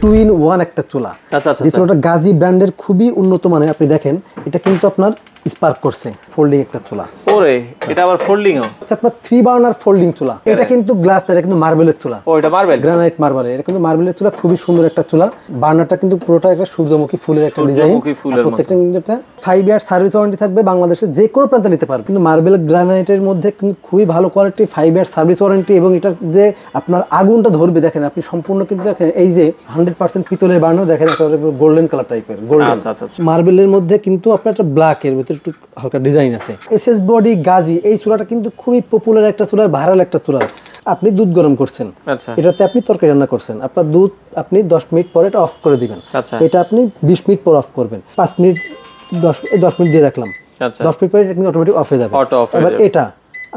Two in one একটা চুলা। যে চুলাটা গাজী ব্র্যান্ডের খুবই উন্নত মানের। আপনি দেখেন এটা কিন্তু আপনার স্পার্ক করছে, ফোল্ডিং একটা চুলা। ওরে এটা আবার ফোল্ডিং ও আচ্ছা, আপনার 3 বার্নার ফোল্ডিং চুলা। এটা কিন্তু গ্লাস, এটা কিন্তু মার্বেলের চুলা। ও এটা মার্বেল, গ্রানাইট মার্বেলের। এটা কিন্তু মার্বেলের চুলা, খুবই সুন্দর একটা চুলা। বার্নারটা কিন্তু পুরোটা একটা সূর্যমুখী ফুলের একটা ডিজাইন। প্রত্যেকটা কিন্তু একটা 5 ইয়ার সার্ভিস ওয়ারেন্টি থাকবে, বাংলাদেশে যে কোনো প্রান্তে নিতে পারবে। কিন্তু মার্বেল গ্রানাইটের মধ্যে কিন্তু খুবই ভালো কোয়ালিটি, 5 ইয়ার সার্ভিস ওয়ারেন্টি। এবং এটা যে আপনার আগুনটা ধরবে দেখেন আপনি সম্পূর্ণ, কিন্তু দেখেন এই যে 100% পিতলের বার্নার দেখেন, একেবারে গোল্ডেন কালার টাইপের, গোল্ডেন। মার্বেলের মধ্যে কিন্তু আপনার একটা ব্ল্যাক এর ভিতরে একটু হালকা ডিজাইন আছে। এসএস বডি গাজী এই চুলাটা কিন্তু খুবই পপুলার একটা চুলা, ভাইরাল একটা চুলা। আপনি দুধ গরম করছেন, এটাতে আপনি তরকারি রান্না করছেন, আপনার দুধ আপনি 10 মিনিট পরে এটা অফ করে দিবেন। এটা আপনি 20 মিনিট পর অফ করবেন, 5 মিনিট 10 মিনিট দিয়ে রাখলাম, 10 মিনিট পরে এটা কিন্তু অটোমেটিক অফ হয়ে যাবে। এবার এটা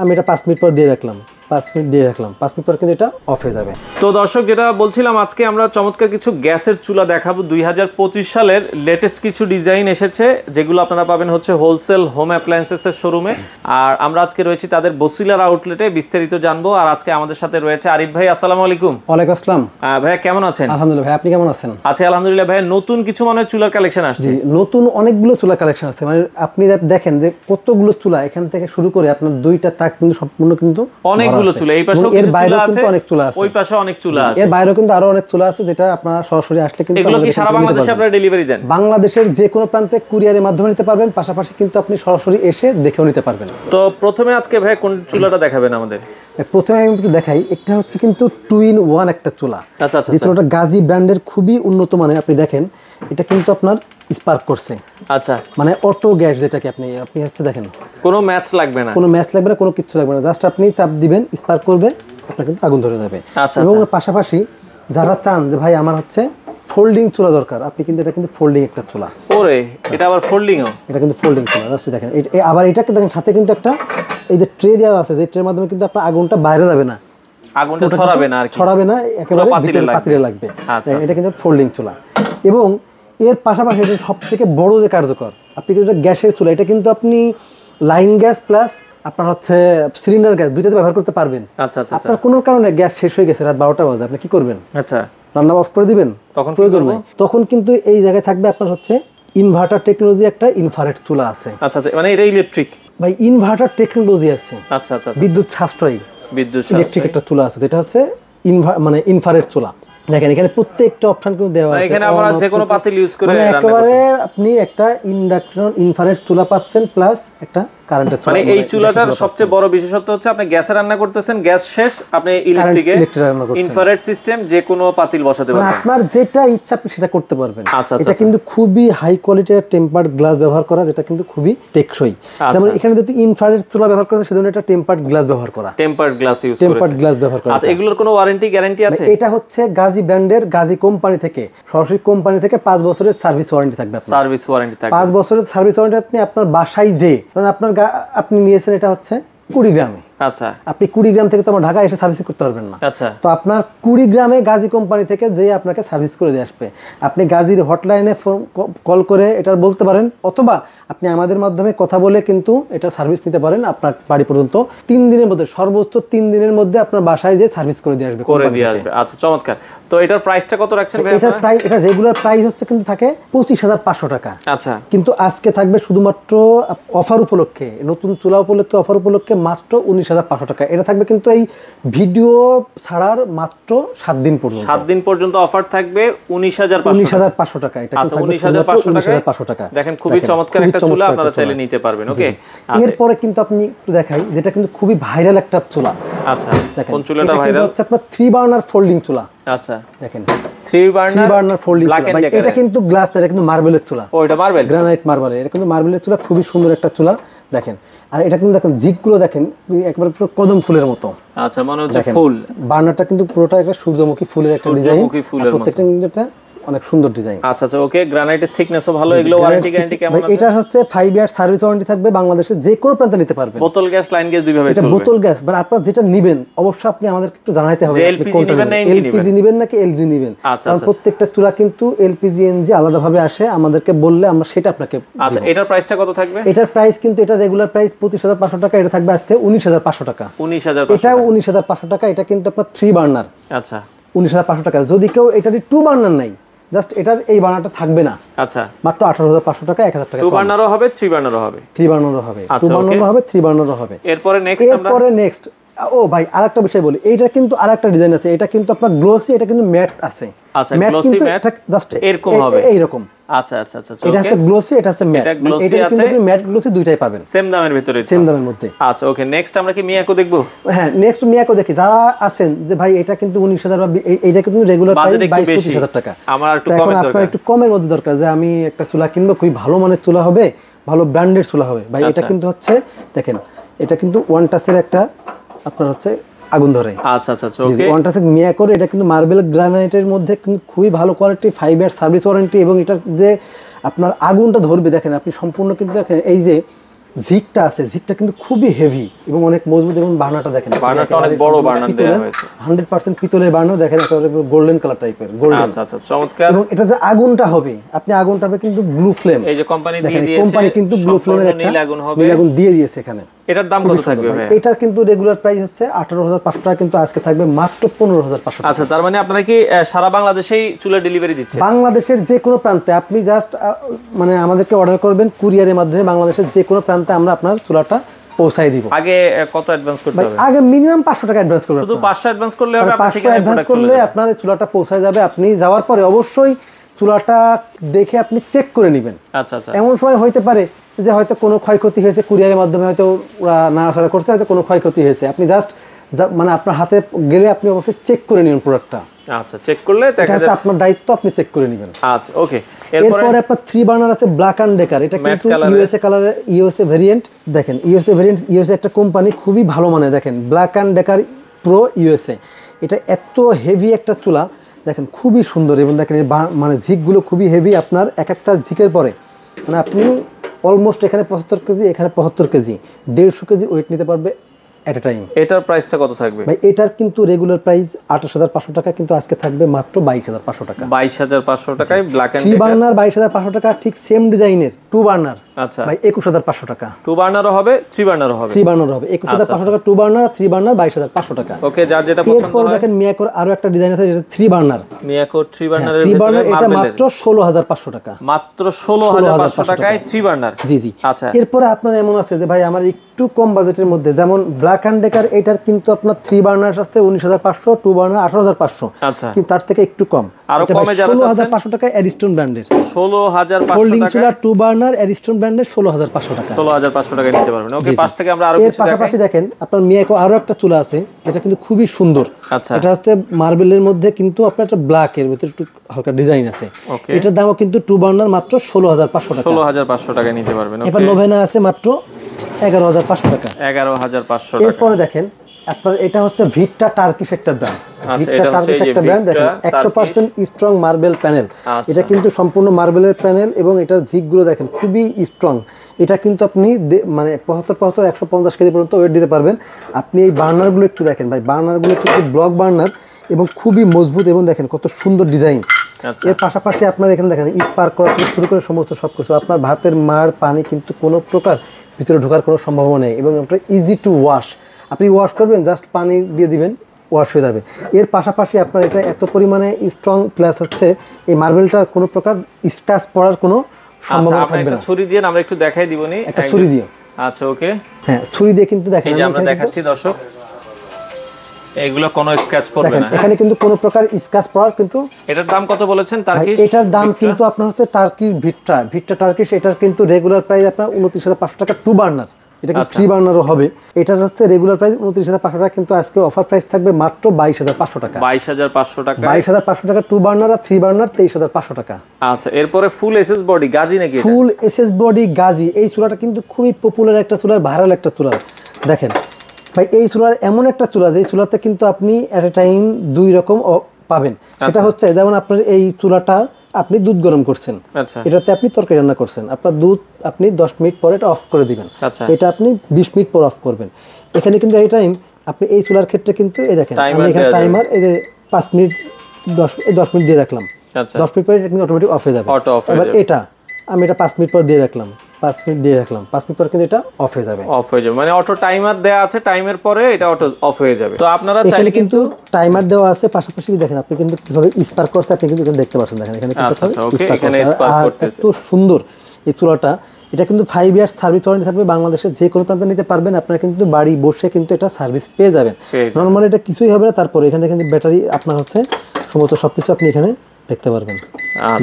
আমি এটা 5 মিনিট পর দিয়ে রাখলাম, 5 মিনিট দিয়ে রাখলাম, 5 মিনিট পর কিন্তু এটা অফ হয়ে যাবে। তো দর্শক, যেটা বলছিলাম, আজকে আমরা চমৎকার কিছু গ্যাসের চুলা দেখাবো। 2025 সালের লেটেস্ট কিছু ডিজাইন এসেছে, যেগুলো আপনারা পাবেন হচ্ছে হোলসেল হোম অ্যাপ্লায়েন্সেসের শোরুমে। আর আমরা আজকে রয়েছি তাদের বসিলার আউটলেটে, বিস্তারিত জানবো। আর আজকে আমাদের সাথে রয়েছে আরিফ ভাই। আসসালামু আলাইকুম। ওয়ালাইকুম আসসালাম। ভাইয়া কেমন আছেন? আলহামদুলিল্লাহ। ভাই আপনি কেমন আছেন? আছি আলহামদুলিল্লাহ। ভাইয়া নতুন কিছু মানে চুলার কালেকশন আসছে? জি, নতুন অনেকগুলো চুলা কালেকশন আছে। মানে আপনি দেখেন যে কতগুলো চুলা, এখান থেকে শুরু করে আপনার দুইটা তাক কিন্তু সম্পূর্ণ কিন্তু অনেকগুলো চুলা। এই পাশে এর বাইরেও কিন্তু অনেক চুলা আছে, ওই পাশে অনেক চুলা আছে, এর বাইরেও কিন্তু আরো অনেক চুলা আছে, যেটা আপনারা সরাসরি আসলে কিন্তু এগুলো কি সারা বাংলাদেশে আপনারা ডেলিভারি দেন? বাংলাদেশের যে কোনো প্রান্তে কুরিয়ারের মাধ্যমে নিতে পারবেন, পাশাপাশি কিন্তু আপনি সরাসরি এসে দেখেও নিতে পারবেন। তো প্রথমে আজকে ভাই কোন চুলাটা দেখাবেন আমাদের? প্রথমে আমি একটু দেখাই, একটা হচ্ছে কিন্তু টু ইন ওয়ান একটা চুলা। আচ্ছা আচ্ছা। যে চুলাটা গাজী ব্র্যান্ডের খুবই উন্নত মানের। আপনি দেখেন এটা কিন্তু আপনার স্পার্ক করছে। আচ্ছা, মানে অটো গ্যাস, যেটাকে আপনি হচ্ছে দেখেন কোনো ম্যাচ লাগবে না, কোনো ম্যাচ লাগবে না, কোনো কিছু লাগবে না, জাস্ট আপনি চাপ দিবেন, স্পার্ক করবে, আপনার কিন্তু আগুন ধরে যাবে। এবং পাশাপাশি যারা চান যে ভাই আমার হচ্ছে ফোল্ডিং চুলা দরকার, আপনি কিন্তু এটা কিন্তু ফোল্ডিং একটা চুলা। ওরে এটা আবার ফোল্ডিং ও? এটা কিন্তু ফোল্ডিং চুলা। জাস্ট দেখেন আবার এটাকে দেখেন, সাথে কিন্তু একটা এই যে ট্রে দেওয়া আছে, যে ট্রের মাধ্যমে কিন্তু আপনার আগুনটা বাইরে যাবে না, আগুনটা ছড়াবে না, একেবারে পাতিলে লাগবে। এটা কিন্তু ফোল্ডিং চুলা। এবং এর পাশাপাশি এটা সবথেকে বড় যে কার্যকর, আপনি কিন্তু গ্যাসের চুলা, এটা কিন্তু আপনি লাইন গ্যাস প্লাস আপনার হচ্ছে সিলিন্ডার গ্যাস দুইটাতে ব্যবহার করতে পারবেন। আচ্ছা আচ্ছা। আপনার কোনো কারণে গ্যাস শেষ হয়ে গেছে, রাত 12টা বাজে, আপনি কি করবেন? আচ্ছা, রান্না অফ করে দিবেন, তখন প্রয়োজন নেই। তখন কিন্তু এই জায়গায় থাকবে আপনার হচ্ছে ইনভার্টার টেকনোলজি, একটা ইনফ্রারেড চুলা আছে। আচ্ছা আচ্ছা, মানে এটা ইলেকট্রিক? ভাই ইনভার্টার টেকনোলজি আছে। আচ্ছা আচ্ছা। বিদ্যুৎ সাশ্রয়ী ইলেকট্রিক একটা চুলা আছে, যেটা হচ্ছে মানে ইনফ্রারেড চুলা। দেখেন এখানে প্রত্যেকটা অপশন কিন্তু দেওয়া আছে, এখানে আমরা যে কোনো পাতিল ইউজ করে মানে একেবারে আপনি একটা ইন্ডাকশন ইনফ্রারেড চুলা পাচ্ছেন, প্লাস একটা কারেন্টের চুলা। মানে এই চুলাটার সবচেয়ে বড় বিশেষত্ব হচ্ছে আপনি গ্যাসে রান্না করতেছেন, গ্যাস শেষ, আপনি ইলেকট্রিকে ইনফ্রারেড সিস্টেম যে কোনো পাতিল বসাতে পারবেন, আপনার যেটা ইচ্ছা আপনি সেটা করতে পারবেন। আচ্ছা। এটা কিন্তু খুবই হাই কোয়ালিটির টেম্পার্ড গ্লাস ব্যবহার করা, যেটা কিন্তু খুবই টেকসই। যেমন এখানে যদি ইনফ্রারেড চুলা ব্যবহার করেন, সেজন্য এটা টেম্পার্ড গ্লাস ব্যবহার করা, টেম্পার্ড গ্লাস ইউজ করেছে, টেম্পার্ড গ্লাস ব্যবহার করা। আচ্ছা, এগুলোর কোনো ওয়ারেন্টি গ্যারান্টি আছে? এটা হচ্ছে গাজী ব্র্যান্ডের, গাজী কোম্পানি থেকে, সরাসরি কোম্পানি থেকে 5 বছরের সার্ভিস ওয়ারেন্টি থাকবে। সার্ভিস ওয়ারেন্টি থাকবে 5 বছরের সার্ভিস ওয়ারেন্টি। আপনি আপনার বাসায় যে আপনি নিয়েছেন, এটা হচ্ছে কুড়িগ্রামে। আচ্ছা, আপনি কুড়িগ্রাম থেকে তো আমার ঢাকা এসে সার্ভিস করতে পারবেন না। আচ্ছা, তো আপনার কুড়িগ্রামে গাজী কোম্পানি থেকে যে আপনাকে সার্ভিস করে দিয়ে আসবে, আপনি গাজীর হটলাইনে কল করে এটা বলতে পারেন, অথবা আপনি আমাদের মাধ্যমে কথা বলে কিন্তু এটা সার্ভিস নিতে পারেন আপনার বাড়ি পর্যন্ত। 3 দিনের মধ্যে, সর্বোচ্চ 3 দিনের মধ্যে আপনার বাসায় যে সার্ভিস করে দিয়ে আসবে। আচ্ছা, চমৎকার। তো এটার প্রাইসটা কত রাখছেন ভাই? এটা রেগুলার প্রাইস হচ্ছে কিন্তু থাকে 25,500 টাকা। আচ্ছা, কিন্তু আজকে থাকবে শুধুমাত্র অফার উপলক্ষে, নতুন চুলা উপলক্ষে, অফার উপলক্ষে মাত্র 19,500 টাকা। এটা থাকবে কিন্তু এই ভিডিও ছাড়ার মাত্র 7 দিন পর্যন্ত। 7 দিন পর্যন্ত অফার থাকবে 19,500 টাকা। এটা আচ্ছা, 19,500 টাকা। দেখেন খুবই চমৎকার একটা চুলা, আপনারা চাইলে নিতে পারবেন। ওকে, এরপরে কিন্তু আপনি একটু দেখাই, যেটা কিন্তু খুবই ভাইরাল একটা চুলা। আচ্ছা, কোন চুলাটা ভাইরাল? হচ্ছে আপনার 3 বার্নার ফোল্ডিং চুলা। আচ্ছা, দেখেন 3 বার্নার ফোল্ডিং চুলা। এটা কিন্তু গ্লাস, এটা কিন্তু মার্বেলের চুলা। ও এটা মার্বেল, গ্রানাইট মার্বেলের। এটা কিন্তু মার্বেলের চুলা, খুবই সুন্দর একটা চুলা। দেখেন, আর এটা কিন্তু দেখেন জিগগুলো দেখেন একবারে পুরো কদম ফুলের মতো। আচ্ছা, মনে হচ্ছে ফুল। বার্নারটা কিন্তু পুরোটা একটা সূর্যমুখী ফুলের একটা ডিজাইন, প্রত্যেকটা কিন্তু একটা অনেক সুন্দর ডিজাইন। আচ্ছা আচ্ছা, ওকে। গ্রানাইটের থিকনেসও ভালো। এগুলো ওয়ারেন্টি গ্যারান্টি কেমন আছে? এটা হচ্ছে 5 ইয়ার সার্ভিস ওয়ারেন্টি থাকবে, বাংলাদেশে যে কোনো প্রান্তে নিতে পারবেন। বোতল গ্যাস, লাইন গ্যাস দুই ভাবে চলবে। এটা বোতল গ্যাস, মানে আপনারা যেটা নেবেন অবশ্যই আপনি আমাদেরকে একটু জানাইতে হবে, এলপিজি নেবেন নাকি এলজি নেবেন। কারণ প্রত্যেকটা চুলা কিন্তু এলপিজি এনজি আলাদাভাবে আসে, আমাদেরকে বললে আমরা সেটা আপনাকে। আচ্ছা, এটার প্রাইসটা কত থাকবে? এটার প্রাইস কিন্তু এটা রেগুলার প্রাইস 25,500 টাকা, এটা থাকবে আজকে 19,500 টাকা। 19,500। এটা 19,500 টাকা। এটা কিন্তু আপনার 3 বার্নার। আচ্ছা, 19,500 টাকা। যদি কেউ এটারই 2 বার্নার নাই, জাস্ট এটার এই বার্নারটা থাকবে না, আচ্ছা, মাত্র 18,500 টাকা, 1,000 টাকা। 2 বার্নারও হবে, 3 বার্নারও হবে। 3 বার্নারও হবে, 2 বার্নারও হবে, 3 বার্নারও হবে। এরপরে নেক্সট ও ভাই আরেকটা বিষয় বলি, এইটা কিন্তু আরেকটা ডিজাইন আছে, এটা কিন্তু আপনার গ্লোসি, এটা কিন্তু ম্যাট আছে। আচ্ছা, গ্লোসি ম্যাট জাস্ট এরকম হবে, এইরকম। আচ্ছা আচ্ছা আচ্ছা, এটা আছে গ্লোসি, এটা আছে ম্যাট, এটা কিন্তু আপনি ম্যাট গ্লোসি দুইটাই পাবেন সেম দামের ভিতরে, সেম দামের মধ্যে। আচ্ছা ওকে, নেক্সট আমরা কি মিয়াকো দেখবো? হ্যাঁ, নেক্সট মিয়াকো দেখি। যারা আছেন যে ভাই এটা কিন্তু 19,000 বা এইটা কিন্তু রেগুলার প্রাইস 22-25,000 টাকা, আমার একটু কমের দরকার, আপনার একটু কমের মধ্যে দরকার, যে আমি একটা চুলা কিনবো, খুবই ভালো মানের চুলা হবে, ভালো ব্র্যান্ডেড চুলা হবে ভাই। এটা কিন্তু হচ্ছে দেখেন, এটা কিন্তু ওয়ান টাচের একটা আপনার হচ্ছে আগুন ধরে। আচ্ছা আচ্ছা ওকে, ওয়ান টাচের মিয়াকোর, এটা কিন্তু মার্বেল গ্রানাইটের মধ্যে কিন্তু খুবই ভালো কোয়ালিটি, 5 ইয়ার সার্ভিস ওয়ারেন্টি, এবং এটা যে আপনার আগুনটা ধরবে দেখেন আপনি সম্পূর্ণ, কিন্তু দেখেন এই যে জিগটা আছে, জিগটা কিন্তু খুবই হেভি এবং অনেক মজবুত, এবং বার্নারটা দেখেন, বার্নারটা অনেক বড় বার্নার দেয়া হয়েছে, 100% পিতলের বার্নার দেখেন, একেবারে গোল্ডেন কালার টাইপের, গোল্ডেন। আচ্ছা আচ্ছা চমৎকার। এবং এটা যে আগুনটা হবে, আপনি আগুনটা হবে কিন্তু ব্লু ফ্লেম, এই যে কোম্পানি দিয়ে দিয়েছে, কোম্পানি কিন্তু ব্লু ফ্লেমের একটা নীল আগুন হবে, নীল আগুন দিয়ে দিয়েছে এখানে। এটার দাম কত থাকবে ভাই? এটার কিন্তু রেগুলার প্রাইস হচ্ছে 18,500 টাকা, কিন্তু আজকে থাকবে মাত্র 15,500 টাকা। আচ্ছা, তার মানে আপনারা কি সারা বাংলাদেশেই চুলা ডেলিভারি দিচ্ছেন? বাংলাদেশের যে কোনো প্রান্তে আপনি জাস্ট মানে আমাদেরকে অর্ডার করবেন কুরিয়ারের মাধ্যমে, বাংলাদেশের যে কোনো প্রান্তে আমরা আপনার চুলাটা পৌঁছায় দিব। আগে কত অ্যাডভান্স করতে হবে? আগে মিনিমাম 500 টাকা অ্যাডভান্স করবেন, শুধু 500 অ্যাডভান্স করলে হবে, 500 অ্যাডভান্স করলে আপনার চুলাটা পৌঁছায় যাবে। আপনি যাওয়ার পরে অবশ্যই চুলাটা দেখে আপনি চেক করে নেবেন। আচ্ছা আচ্ছা, এমন সময় হইতে পারে যে হয়তো কোনো ক্ষয়ক্ষতি হয়েছে, কুরিয়ারের মাধ্যমে হয়তো ওরা নাড়াচাড়া করছে, হয়তো কোনো ক্ষয়ক্ষতি হয়েছে, আপনি জাস্ট মানে আপনার হাতে গেলে আপনি অবশ্যই চেক করে নেবেন প্রোডাক্টটা। আচ্ছা, চেক করলে দেখা যাচ্ছে আপনার দায়িত্ব, আপনি চেক করে নেবেন। আচ্ছা ওকে, এরপরে আপনার 3 বার্নার আছে ব্ল্যাক অ্যান্ড ডেকার, এটা কিন্তু ইউএসএ কালারের, ইউএসএ ভেরিয়েন্ট। দেখেন ইউএসএ ভেরিয়েন্ট, ইউএসএ একটা কোম্পানি, খুবই ভালো মানে, দেখেন black and decker pro USA, এটা এত হেভি একটা চুলা, দেখেন খুবই সুন্দর, এবং দেখেন মানে ঝিকগুলো খুবই হেভি, আপনার এক একটা ঝিকের পরে মানে আপনি অলমোস্ট এখানে 75 কেজি, এখানে 75 কেজি, 150 কেজি ওয়েট নিতে পারবে এট এ টাইম। এটার প্রাইসটা কত থাকবে ভাই? এটার কিন্তু রেগুলার প্রাইস 28,500 টাকা, কিন্তু আজকে থাকবে মাত্র 22,500 টাকা। 22,500 টাকায় ব্ল্যাক এন্ড 3 বার্নার 22,500 টাকা, ঠিক সেম ডিজাইনের 2 বার্নার আচ্ছা ভাই 21,500 টাকা। 2 বার্নারও হবে, 3 বার্নারও হবে, 3 বার্নার হবে 21,500 টাকা, 2 বার্নার, 3 বার্নার 22,500 টাকা। ওকে, যার যেটা পছন্দ এরপর হয়। দেখেন মিয়াকোর আরো একটা ডিজাইন আছে, যেটা 3 বার্নার, মিয়াকো 3 বার্নারের 3 ভিতরে বার্নার, এটা মার্বেলের মাত্র 16,500 টাকা, মাত্র 16,500 টাকায় 3 বার্নার। জি জি। আচ্ছা, এরপরে আপনার এমন আছে যে ভাই আমার একটু কম বাজেটের মধ্যে, যেমন ব্ল্যাক অ্যান্ড ডেকার, এটার কিন্তু আপনার 3 বার্নার আছে 19,500, 2 বার্নার 18,500, আচ্ছা, কিন্তু তার থেকে একটু কম, আরো কমে যারা 16,500 টাকা অ্যারিস্টন ব্র্যান্ডের, 16,500 ফোল্ডিং টাকা, চুলা 2 বার্নার অ্যারিস্টন ব্র্যান্ডের 16,500 টাকা, 16,500 টাকায় নিতে পারবেন। ওকে, পাশ থেকে আমরা আরো এর কিছু দেখাই। পাশাপাশি দেখেন আপনার মিয়াকো আরো একটা চুলা আছে, যেটা কিন্তু খুবই সুন্দর। আচ্ছা, এটা হচ্ছে মার্বেলের মধ্যে, কিন্তু আপনার একটা ব্ল্যাক এর ভিতরে একটু হালকা ডিজাইন আছে। ওকে, এটার দামও কিন্তু 2 বার্নার মাত্র 16,500 টাকা, 16,500 টাকায় নিতে পারবেন। এবার নোভেনা আছে মাত্র 11,500 টাকা। 11,500 টাকা। এরপরে দেখেন আপনার এটা হচ্ছে ভিক্টা টার্কিশ একটা ব্র্যান্ড, ভিক্টা টার্কিশ একটা ব্র্যান্ড, দেখেন 100% স্ট্রং মার্বেল প্যানেল। এটা কিন্তু সম্পূর্ণ মার্বেলের প্যানেল, এবং এটার ঝিকগুলো দেখেন খুবই স্ট্রং। এটা কিন্তু আপনি মানে 75 150 কেজি পর্যন্ত ওয়েট দিতে পারবেন। আপনি এই বার্নারগুলো একটু দেখেন ভাই, বার্নারগুলো কিন্তু ব্লক বার্নার এবং খুবই মজবুত, এবং দেখেন কত সুন্দর ডিজাইন। এর পাশাপাশি আপনার এখানে দেখেন স্পার্ক করা থেকে শুরু করে সমস্ত সবকিছু, আপনার ভাতের মার পানি কিন্তু কোনো প্রকার ভিতরে ঢোকার কোনো সম্ভাবনা নেই, এবং আপনার ইজি টু ওয়াশ, আপনি ওয়াশ করবেন জাস্ট পানি দিয়ে দিবেন, ওয়াশ হয়ে যাবে। এর পাশাপাশি আপনার এটা এত পরিমাণে স্ট্রং, প্লাস হচ্ছে এই মার্বেলটার কোনো প্রকার স্ক্র্যাচ পড়ার কোনো সম্ভাবনা থাকবে না। ছুরি দিয়ে আমরা একটু দেখাই দিবনি, একটা ছুরি দিয়ে। আচ্ছা ওকে, হ্যাঁ ছুরি দিয়ে কিন্তু দেখেন, এই যে আমরা দেখাচ্ছি দর্শক, এগুলো কোনো স্ক্র্যাচ পড়বে না, এখানে কিন্তু কোনো প্রকার স্ক্র্যাচ পড়ার কিন্তু। এটার দাম কত বলেছেন টার্কিশ? এটার দাম কিন্তু আপনার হচ্ছে টার্কিশ ভিক্টা টার্কিশ, এটার কিন্তু রেগুলার প্রাইস আপনার 29,500 টাকা 2 বার্নার, এটা কিন্তু 3 বার্নারও হবে। এটার হচ্ছে রেগুলার প্রাইস 29,500 টাকা, কিন্তু আজকে অফার প্রাইস থাকবে মাত্র 22,500 টাকা। 22,500 টাকা, 22,500 টাকা 2 বার্নার, আর 3 বার্নার 23,500 টাকা। আচ্ছা, এরপরে ফুল এসএস বডি গাজি নাকি? ফুল এসএস বডি গাজি, এই চুলাটা কিন্তু খুবই পপুলার একটা চুলা, ভাইরাল একটা চুলা। দেখেন ভাই, এই চুলার এমন একটা চুলা, যে চুলাতে কিন্তু আপনি এট এ টাইম 2 রকম পাবেন। সেটা হচ্ছে যেমন আপনার এই চুলাটা আপনি দুধ গরম করছেন, আচ্ছা, এটাতে আপনি তরকারি রান্না করছেন, আপনার দুধ আপনি 10 মিনিট পরে এটা অফ করে দিবেন, আচ্ছা, এটা আপনি 20 মিনিট পর অফ করবেন। এখানে কিন্তু এই টাইম আপনি এই চুলার ক্ষেত্রে কিন্তু এই দেখেন আমি এখানে টাইমার এই যে 5 মিনিট 10 মিনিট দিয়ে রাখলাম, আচ্ছা, 10 মিনিট পরে এটা কিন্তু অটোমেটিক অফ হয়ে যাবে। অটো অফ হয়ে এবার যাবে। এটা আমি এটা 5 মিনিট পর দিয়ে রাখলাম, 5 মিনিট দিয়ে রাখলাম, 5 মিনিট পর কিন্তু এটা অফ হয়ে যাবে। অফ হয়ে যাবে মানে অটো টাইমার দেয়া আছে, টাইমের পরে এটা অটো অফ হয়ে যাবে। তো আপনারা এখানে চাইলে কিন্তু টাইমার দেওয়া আছে, পাশাপাশি দেখেন আপনি কিন্তু কিভাবে স্পার্ক করছে আপনি কিন্তু এখানে দেখতে পাচ্ছেন। দেখেন এখানে কিন্তু এখানে স্পার্ক করতেছে। এত সুন্দর এই চুলাটা, এটা কিন্তু 5 ইয়ার্স সার্ভিস ওয়ারেন্টি থাকবে, বাংলাদেশের যে কোনো প্রান্তে নিতে পারবেন, আপনারা কিন্তু বাড়ি বসে কিন্তু এটা সার্ভিস পেয়ে যাবেন। নরমালি এটা কিছুই হবে না। তারপরে এখানে দেখেন ব্যাটারি আপনার হচ্ছে সমস্ত সবকিছু আপনি এখানে দেখতে পারবেন।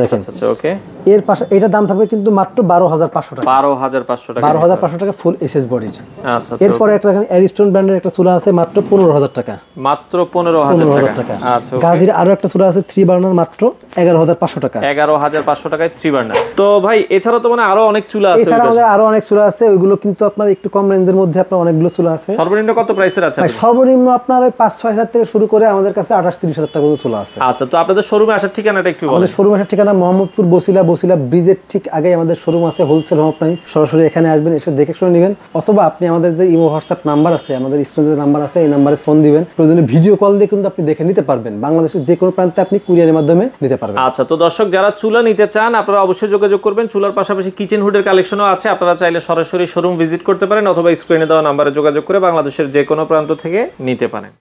দেখেন ওকে, এর পাশে এটার দাম থাকবে কিন্তু মাত্র 12,500 টাকা। 12,500 টাকা, 12,500 টাকা ফুল এসএস বডির। আচ্ছা এরপরে একটা দেখেন অ্যারিস্টন ব্র্যান্ডের একটা চুলা আছে মাত্র 15,000 টাকা। মাত্র 15,000 টাকা। আচ্ছা, গাজীর আরো একটা চুলা আছে 3 বার্নার মাত্র 11,500 টাকা। 11,500 টাকায় 3 বার্নার। তো ভাই এছাড়াও তো মানে আরো অনেক চুলা আছে। এছাড়া আমাদের আরো অনেক চুলা আছে, ওইগুলো কিন্তু আপনার একটু কম রেঞ্জের মধ্যে আপনার অনেকগুলো চুলা আছে। সর্বনিম্ন কত প্রাইসের আছে? সর্বনিম্ন আপনার ওই 5-6 হাজার থেকে শুরু করে আমাদের কাছে 28-30 হাজার টাকা পর্যন্ত চুলা আছে। আচ্ছা, তো আপনাদের শোরুমে আসার ঠিকানাটা একটু বলেন। আমাদের শোরুম আসার ঠিকানা মোহাম্মদপুর বসিলা ব্রিজের ঠিক আগে আমাদের শোরুম আছে হোলসেল হোম অ্যাপ্লায়েন্স। সরাসরি এখানে আসবেন, এসে দেখে শুনে নেবেন, অথবা আপনি আমাদের যে ইমো হোয়াটসঅ্যাপ নাম্বার আছে, আমাদের স্ক্রিনে যে নাম্বার আছে, এই নাম্বারে ফোন দিবেন। প্রয়োজনে ভিডিও কল দিয়ে কিন্তু আপনি দেখে নিতে পারবেন। বাংলাদেশের যে কোনো প্রান্তে আপনি কুরিয়ারের মাধ্যমে নিতে পারবেন। আচ্ছা, তো দর্শক যারা চুলা নিতে চান আপনারা অবশ্যই যোগাযোগ করবেন। চুলার পাশাপাশি কিচেন হুডের কালেকশনও আছে, আপনারা চাইলে সরাসরি শোরুম ভিজিট করতে পারেন, অথবা স্ক্রিনে দেওয়া নাম্বারে যোগাযোগ করে বাংলাদেশের যে কোনো প্রান্ত থেকে নিতে পারেন।